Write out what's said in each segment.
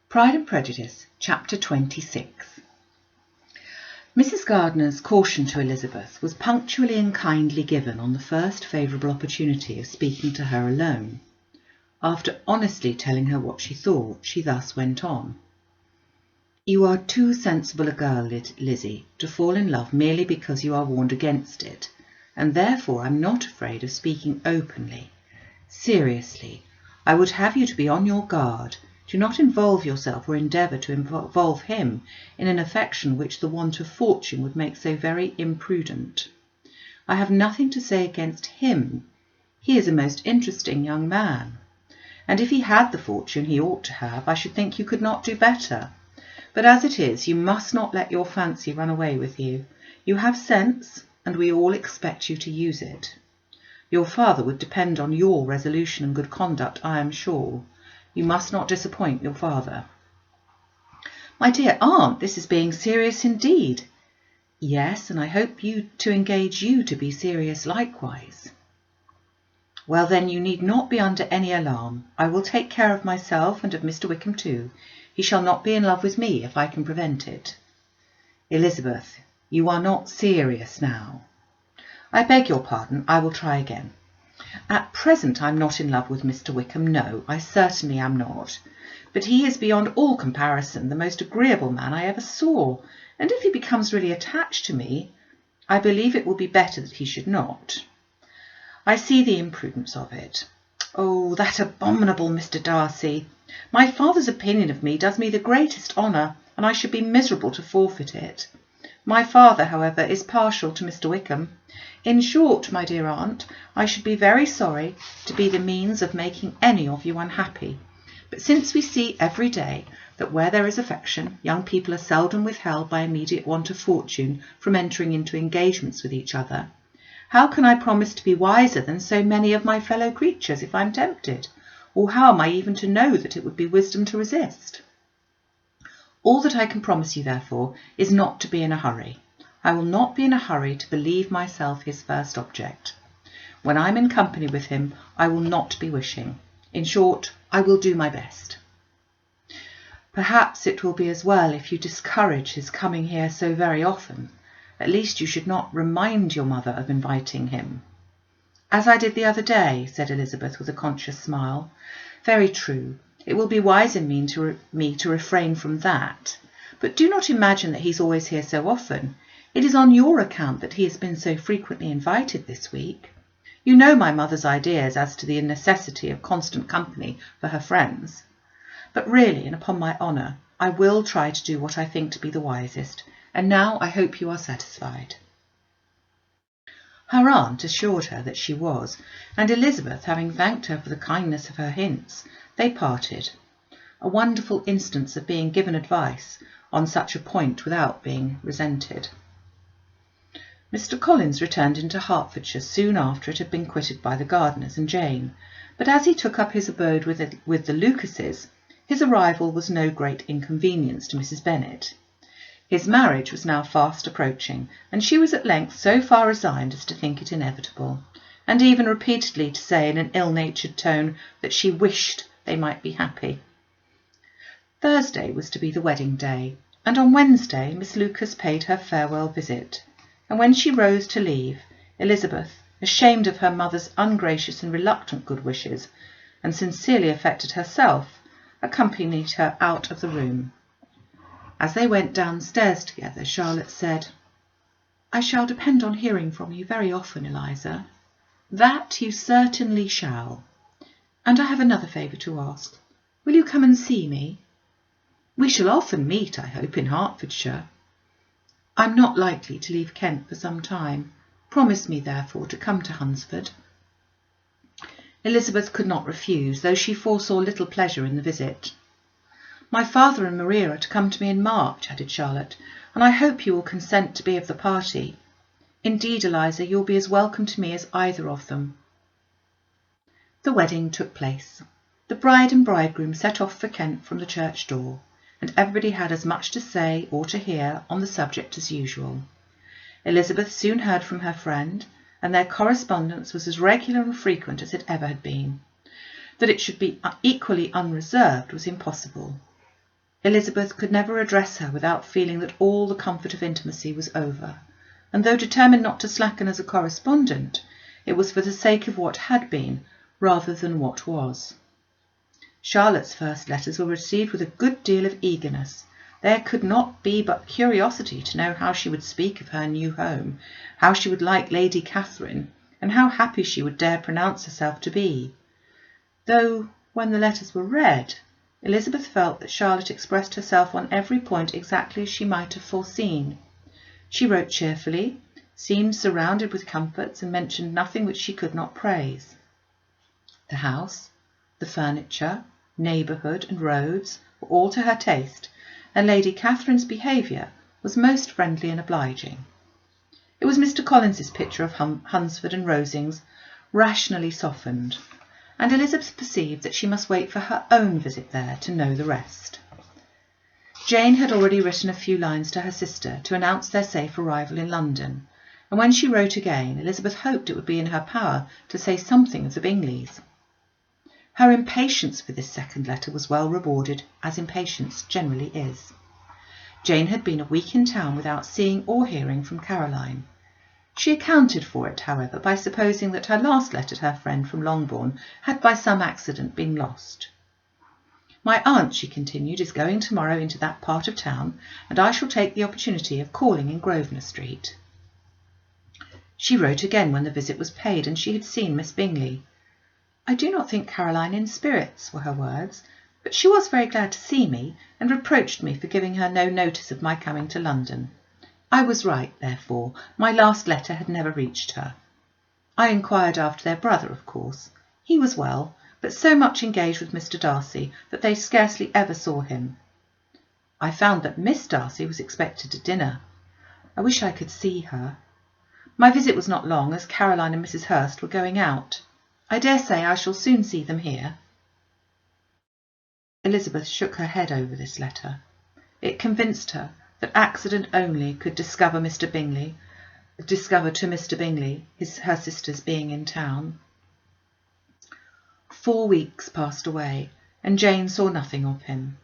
Pride and Prejudice, Chapter 26. Mrs. Gardiner's caution to Elizabeth was punctually and kindly given on the first favourable opportunity of speaking to her alone. After honestly telling her what she thought, she thus went on. "You are too sensible a girl, Lizzie, to fall in love merely because you are warned against it, and therefore I'm not afraid of speaking openly. Seriously, I would have you to be on your guard. Do not involve yourself or endeavour to involve him in an affection which the want of fortune would make so very imprudent. I have nothing to say against him. He is a most interesting young man, and if he had the fortune he ought to have, I should think you could not do better. But as it is, you must not let your fancy run away with you. You have sense, and we all expect you to use it. Your father would depend on your resolution and good conduct, I am sure. You must not disappoint your father." "My dear aunt, this is being serious indeed." "Yes, and I hope to engage you to be serious likewise." "Well, then, you need not be under any alarm. I will take care of myself and of Mr. Wickham too. He shall not be in love with me if I can prevent it." "Elizabeth, you are not serious now." "I beg your pardon. I will try again. At present I'm not in love with Mr. Wickham. No, I certainly am not. But he is beyond all comparison the most agreeable man I ever saw, and if he becomes really attached to me, I believe it will be better that he should not. I see the imprudence of it. Oh, that abominable Mr. Darcy! My father's opinion of me does me the greatest honour, and I should be miserable to forfeit it. My father, however, is partial to Mr. Wickham. In short, my dear aunt, I should be very sorry to be the means of making any of you unhappy. But since we see every day that where there is affection, young people are seldom withheld by immediate want of fortune from entering into engagements with each other, how can I promise to be wiser than so many of my fellow creatures if I am tempted? Or how am I even to know that it would be wisdom to resist? All that I can promise you, therefore, is not to be in a hurry. I will not be in a hurry to believe myself his first object. When I am in company with him, I will not be wishing. In short, I will do my best. Perhaps it will be as well if you discourage his coming here so very often. At least you should not remind your mother of inviting him." "As I did the other day," said Elizabeth with a conscious smile. "Very true. It will be wise in me to refrain from that. But do not imagine that he's always here so often. It is on your account that he has been so frequently invited this week. You know my mother's ideas as to the necessity of constant company for her friends. But really, and upon my honour, I will try to do what I think to be the wisest, and now I hope you are satisfied." Her aunt assured her that she was, and Elizabeth, having thanked her for the kindness of her hints, they parted. A wonderful instance of being given advice on such a point without being resented. Mr. Collins returned into Hertfordshire soon after it had been quitted by the Gardiners and Jane, but as he took up his abode with the Lucases, his arrival was no great inconvenience to Mrs. Bennet. His marriage was now fast approaching, and she was at length so far resigned as to think it inevitable, and even repeatedly to say in an ill-natured tone that she wished they might be happy. Thursday was to be the wedding day, and on Wednesday Miss Lucas paid her farewell visit, and when she rose to leave, Elizabeth, ashamed of her mother's ungracious and reluctant good wishes, and sincerely affected herself, accompanied her out of the room. As they went downstairs together, Charlotte said, "I shall depend on hearing from you very often, Eliza." "That you certainly shall. And I have another favour to ask. Will you come and see me? We shall often meet, I hope, in Hertfordshire. I'm not likely to leave Kent for some time. Promise me, therefore, to come to Hunsford." Elizabeth could not refuse, though she foresaw little pleasure in the visit. "My father and Maria are to come to me in March," added Charlotte, "and I hope you will consent to be of the party. Indeed, Eliza, you will be as welcome to me as either of them." The wedding took place. The bride and bridegroom set off for Kent from the church door, and everybody had as much to say or to hear on the subject as usual. Elizabeth soon heard from her friend, and their correspondence was as regular and frequent as it ever had been. That it should be equally unreserved was impossible. Elizabeth could never address her without feeling that all the comfort of intimacy was over, and though determined not to slacken as a correspondent, it was for the sake of what had been rather than what was. Charlotte's first letters were received with a good deal of eagerness. There could not be but curiosity to know how she would speak of her new home, how she would like Lady Catherine, and how happy she would dare pronounce herself to be. Though, when the letters were read, Elizabeth felt that Charlotte expressed herself on every point exactly as she might have foreseen. She wrote cheerfully, seemed surrounded with comforts, and mentioned nothing which she could not praise. The house, the furniture, neighbourhood, and roads were all to her taste, and Lady Catherine's behaviour was most friendly and obliging. It was Mr. Collins's picture of Hunsford and Rosings rationally softened, and Elizabeth perceived that she must wait for her own visit there to know the rest. Jane had already written a few lines to her sister to announce their safe arrival in London, and when she wrote again, Elizabeth hoped it would be in her power to say something of the Bingleys. Her impatience for this second letter was well rewarded, as impatience generally is. Jane had been a week in town without seeing or hearing from Caroline. She accounted for it, however, by supposing that her last letter to her friend from Longbourn had by some accident been lost. "My aunt," she continued, "is going tomorrow into that part of town, and I shall take the opportunity of calling in Grosvenor Street." She wrote again when the visit was paid, and she had seen Miss Bingley. "I do not think Caroline in spirits," were her words, "but she was very glad to see me, and reproached me for giving her no notice of my coming to London. I was right, therefore. My last letter had never reached her. I inquired after their brother, of course. He was well, but so much engaged with Mr. Darcy that they scarcely ever saw him. I found that Miss Darcy was expected to dinner. I wish I could see her. My visit was not long, as Caroline and Mrs. Hurst were going out. I dare say I shall soon see them here." Elizabeth shook her head over this letter. It convinced her that accident only could discover to Mr. Bingley her sister's being in town. 4 weeks passed away, and Jane saw nothing of him.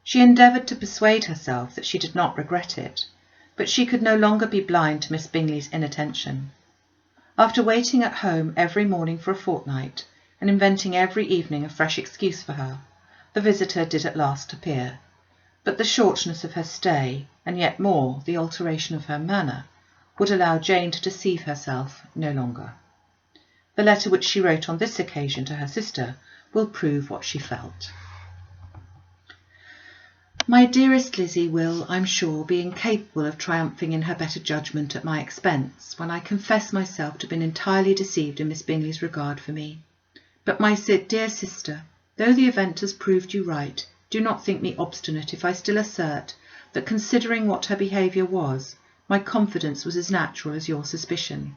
She endeavoured to persuade herself that she did not regret it, but she could no longer be blind to Miss Bingley's inattention. After waiting at home every morning for a fortnight, and inventing every evening a fresh excuse for her, the visitor did at last appear. But the shortness of her stay, and yet more the alteration of her manner, would allow Jane to deceive herself no longer. The letter which she wrote on this occasion to her sister will prove what she felt. "My dearest Lizzie will, I'm sure, be incapable of triumphing in her better judgment at my expense, when I confess myself to have been entirely deceived in Miss Bingley's regard for me. But my dear sister, though the event has proved you right, do not think me obstinate if I still assert that, considering what her behaviour was, my confidence was as natural as your suspicion.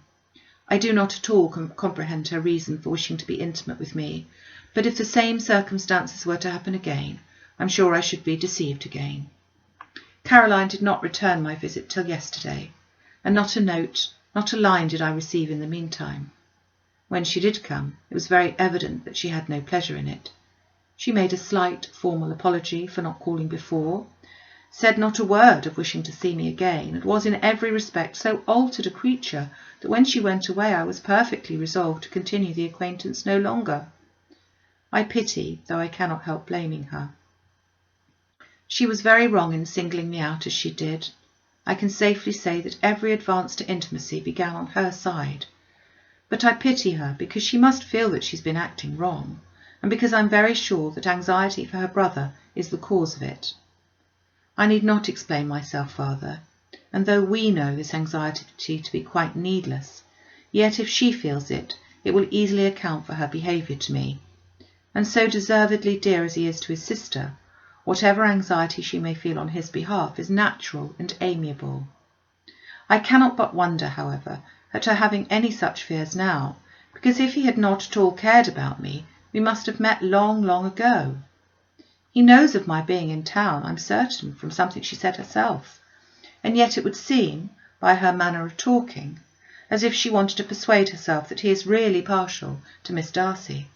I do not at all comprehend her reason for wishing to be intimate with me, but if the same circumstances were to happen again, I'm sure I should be deceived again. Caroline did not return my visit till yesterday, and not a note, not a line did I receive in the meantime. When she did come, it was very evident that she had no pleasure in it. She made a slight, formal apology for not calling before, said not a word of wishing to see me again, and was in every respect so altered a creature that when she went away I was perfectly resolved to continue the acquaintance no longer. I pity, though I cannot help blaming her. She was very wrong in singling me out as she did. I can safely say that every advance to intimacy began on her side. But I pity her because she must feel that she's been acting wrong, and because I'm very sure that anxiety for her brother is the cause of it. I need not explain myself farther, and though we know this anxiety to be quite needless, yet if she feels it, it will easily account for her behaviour to me. And so deservedly dear as he is to his sister, whatever anxiety she may feel on his behalf is natural and amiable. I cannot but wonder, however, at her having any such fears now, because if he had not at all cared about me, we must have met long, long ago. He knows of my being in town, I'm certain, from something she said herself, and yet it would seem, by her manner of talking, as if she wanted to persuade herself that he is really partial to Miss Darcy.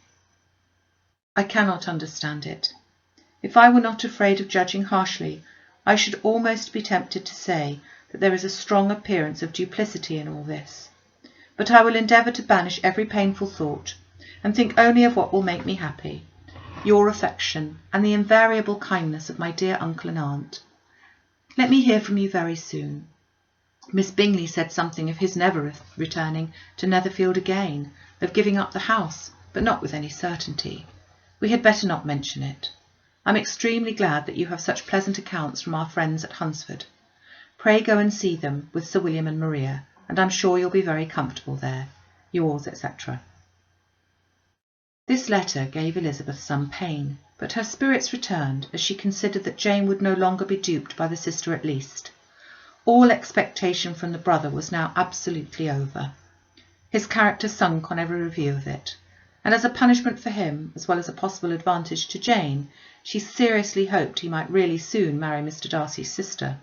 I cannot understand it. If I were not afraid of judging harshly, I should almost be tempted to say that there is a strong appearance of duplicity in all this. But I will endeavour to banish every painful thought, and think only of what will make me happy, your affection, and the invariable kindness of my dear uncle and aunt. Let me hear from you very soon. Miss Bingley said something of his never returning to Netherfield again, of giving up the house, but not with any certainty. We had better not mention it. I am extremely glad that you have such pleasant accounts from our friends at Hunsford. Pray go and see them with Sir William and Maria, and I'm sure you'll be very comfortable there. Yours, etc. This letter gave Elizabeth some pain, but her spirits returned as she considered that Jane would no longer be duped by the sister at least. All expectation from the brother was now absolutely over. His character sunk on every review of it, and as a punishment for him, as well as a possible advantage to Jane, she seriously hoped he might really soon marry Mr. Darcy's sister,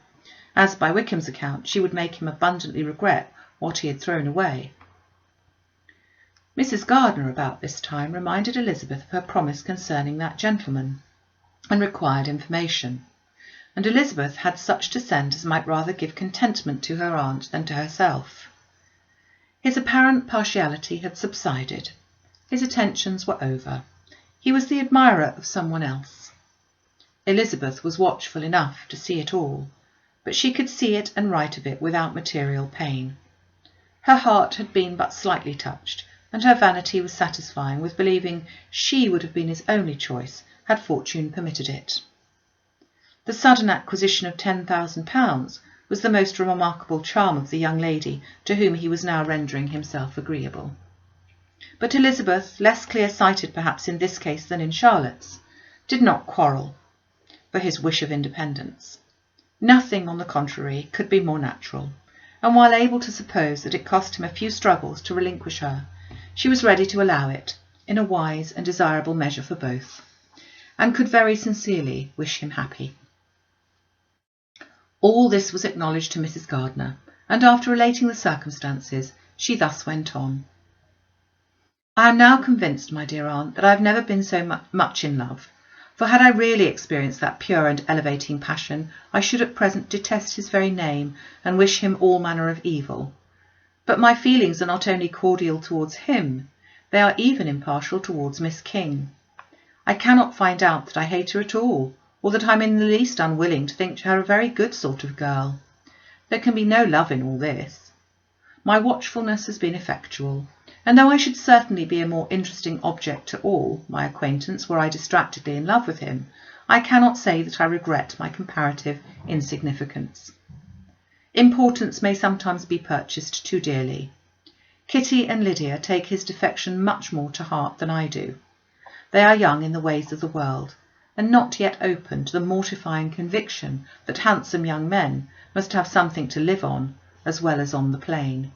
as by Wickham's account she would make him abundantly regret what he had thrown away. Mrs. Gardiner about this time reminded Elizabeth of her promise concerning that gentleman, and required information, and Elizabeth had such to send as might rather give contentment to her aunt than to herself. His apparent partiality had subsided. His attentions were over. He was the admirer of someone else. Elizabeth was watchful enough to see it all, but she could see it and write of it without material pain. Her heart had been but slightly touched, and her vanity was satisfying with believing she would have been his only choice had fortune permitted it. The sudden acquisition of £10,000 was the most remarkable charm of the young lady to whom he was now rendering himself agreeable. But Elizabeth, less clear-sighted perhaps in this case than in Charlotte's, did not quarrel for his wish of independence. Nothing, on the contrary, could be more natural, and while able to suppose that it cost him a few struggles to relinquish her, she was ready to allow it, in a wise and desirable measure for both, and could very sincerely wish him happy. All this was acknowledged to Mrs. Gardiner, and after relating the circumstances, she thus went on. I am now convinced, my dear aunt, that I have never been so much in love, for had I really experienced that pure and elevating passion, I should at present detest his very name, and wish him all manner of evil. But my feelings are not only cordial towards him, they are even impartial towards Miss King. I cannot find out that I hate her at all, or that I am in the least unwilling to think her a very good sort of girl. There can be no love in all this. My watchfulness has been effectual, and though I should certainly be a more interesting object to all my acquaintance were I distractedly in love with him, I cannot say that I regret my comparative insignificance. Importance may sometimes be purchased too dearly. Kitty and Lydia take his defection much more to heart than I do. They are young in the ways of the world, and not yet open to the mortifying conviction that handsome young men must have something to live on as well as on the plain.